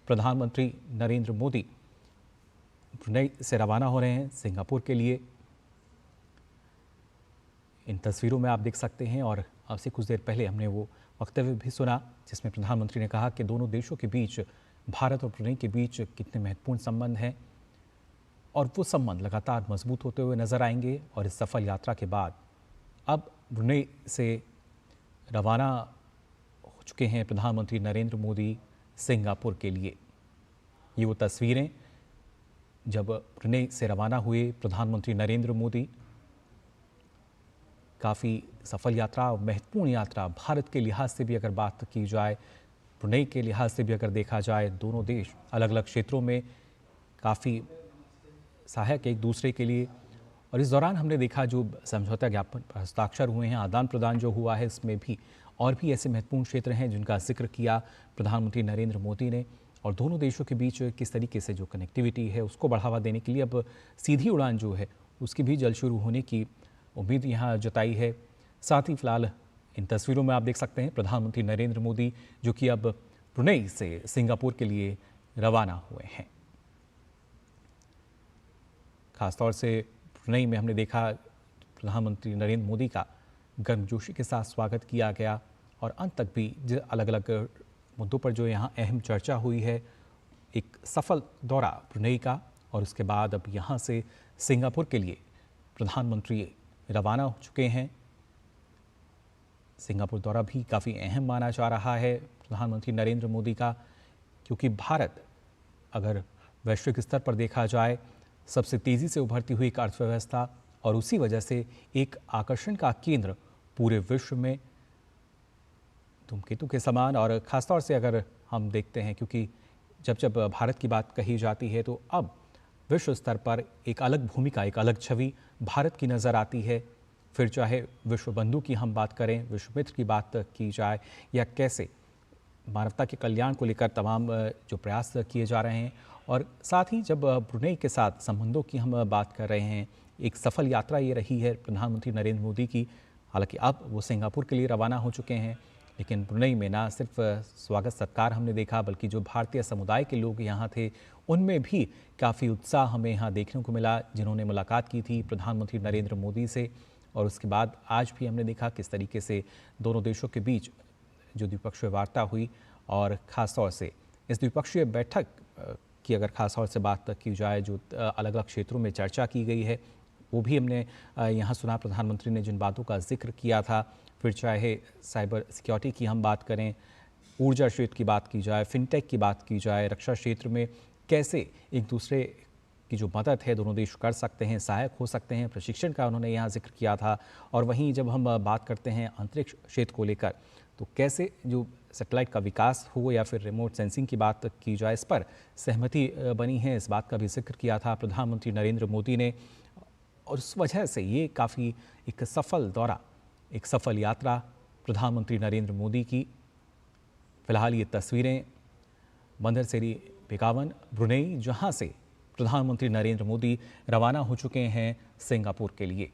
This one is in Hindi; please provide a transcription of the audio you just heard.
प्रधानमंत्री नरेंद्र मोदी ब्रुनेई से रवाना हो रहे हैं सिंगापुर के लिए। इन तस्वीरों में आप देख सकते हैं और अब से कुछ देर पहले हमने वो वक्तव्य भी सुना जिसमें प्रधानमंत्री ने कहा कि दोनों देशों के बीच, भारत और ब्रुनेई के बीच कितने महत्वपूर्ण संबंध हैं और वो संबंध लगातार मजबूत होते हुए नजर आएंगे। और इस सफल यात्रा के बाद अब ब्रुनेई से रवाना हो चुके हैं प्रधानमंत्री नरेंद्र मोदी सिंगापुर के लिए। ये वो तस्वीरें जब ब्रुनेई से रवाना हुए प्रधानमंत्री नरेंद्र मोदी। काफ़ी सफल यात्रा, महत्वपूर्ण यात्रा भारत के लिहाज से भी अगर बात की जाए, ब्रुनेई के लिहाज से भी अगर देखा जाए, दोनों देश अलग अलग क्षेत्रों में काफ़ी सहायक एक दूसरे के लिए। और इस दौरान हमने देखा जो समझौता ज्ञापन पर हस्ताक्षर हुए हैं, आदान प्रदान जो हुआ है, इसमें भी और भी ऐसे महत्वपूर्ण क्षेत्र हैं जिनका जिक्र किया प्रधानमंत्री नरेंद्र मोदी ने। और दोनों देशों के बीच किस तरीके से जो कनेक्टिविटी है उसको बढ़ावा देने के लिए अब सीधी उड़ान जो है उसकी भी जल्द शुरू होने की उम्मीद यहाँ जताई है। साथ ही फिलहाल इन तस्वीरों में आप देख सकते हैं प्रधानमंत्री नरेंद्र मोदी जो कि अब ब्रुनेई से सिंगापुर के लिए रवाना हुए हैं। खासतौर से ब्रुनेई में हमने देखा प्रधानमंत्री नरेंद्र मोदी का गर्मजोशी के साथ स्वागत किया गया और अंत तक भी अलग अलग मुद्दों पर जो यहाँ अहम चर्चा हुई है। एक सफल दौरा ब्रुनेई का और उसके बाद अब यहाँ से सिंगापुर के लिए प्रधानमंत्री रवाना हो चुके हैं। सिंगापुर दौरा भी काफ़ी अहम माना जा रहा है प्रधानमंत्री नरेंद्र मोदी का, क्योंकि भारत अगर वैश्विक स्तर पर देखा जाए सबसे तेज़ी से उभरती हुई एक अर्थव्यवस्था और उसी वजह से एक आकर्षण का केंद्र पूरे विश्व में धूमकेतु के समान। और ख़ासतौर से अगर हम देखते हैं, क्योंकि जब जब भारत की बात कही जाती है तो अब विश्व स्तर पर एक अलग भूमिका, एक अलग छवि भारत की नज़र आती है। फिर चाहे विश्व बंधु की हम बात करें, विश्व मित्र की बात की जाए, या कैसे मानवता के कल्याण को लेकर तमाम जो प्रयास किए जा रहे हैं। और साथ ही जब ब्रुनेई के साथ संबंधों की हम बात कर रहे हैं, एक सफल यात्रा ये रही है प्रधानमंत्री नरेंद्र मोदी की। हालांकि अब वो सिंगापुर के लिए रवाना हो चुके हैं, लेकिन ब्रुनेई में ना सिर्फ स्वागत सत्कार हमने देखा, बल्कि जो भारतीय समुदाय के लोग यहाँ थे उनमें भी काफ़ी उत्साह हमें यहाँ देखने को मिला, जिन्होंने मुलाकात की थी प्रधानमंत्री नरेंद्र मोदी से। और उसके बाद आज भी हमने देखा किस तरीके से दोनों देशों के बीच जो द्विपक्षीय वार्ता हुई। और ख़ास तौर से इस द्विपक्षीय बैठक की अगर ख़ास तौर से बात की जाए, जो अलग अलग क्षेत्रों में चर्चा की गई है वो भी हमने यहाँ सुना। प्रधानमंत्री ने जिन बातों का जिक्र किया था, फिर चाहे साइबर सिक्योरिटी की हम बात करें, ऊर्जा क्षेत्र की बात की जाए, फिनटेक की बात की जाए, रक्षा क्षेत्र में कैसे एक दूसरे की जो मदद है दोनों देश कर सकते हैं, सहायक हो सकते हैं, प्रशिक्षण का उन्होंने यहाँ जिक्र किया था। और वहीं जब हम बात करते हैं अंतरिक्ष क्षेत्र को लेकर, तो कैसे जो सैटेलाइट का विकास हो या फिर रिमोट सेंसिंग की बात की जाए, इस पर सहमति बनी है, इस बात का भी जिक्र किया था प्रधानमंत्री नरेंद्र मोदी ने। और उस वजह से ये काफ़ी एक सफल दौरा, एक सफल यात्रा प्रधानमंत्री नरेंद्र मोदी की। फिलहाल ये तस्वीरें बंदरसेरी बेगावन, ब्रुनेई, जहां से प्रधानमंत्री नरेंद्र मोदी रवाना हो चुके हैं सिंगापुर के लिए।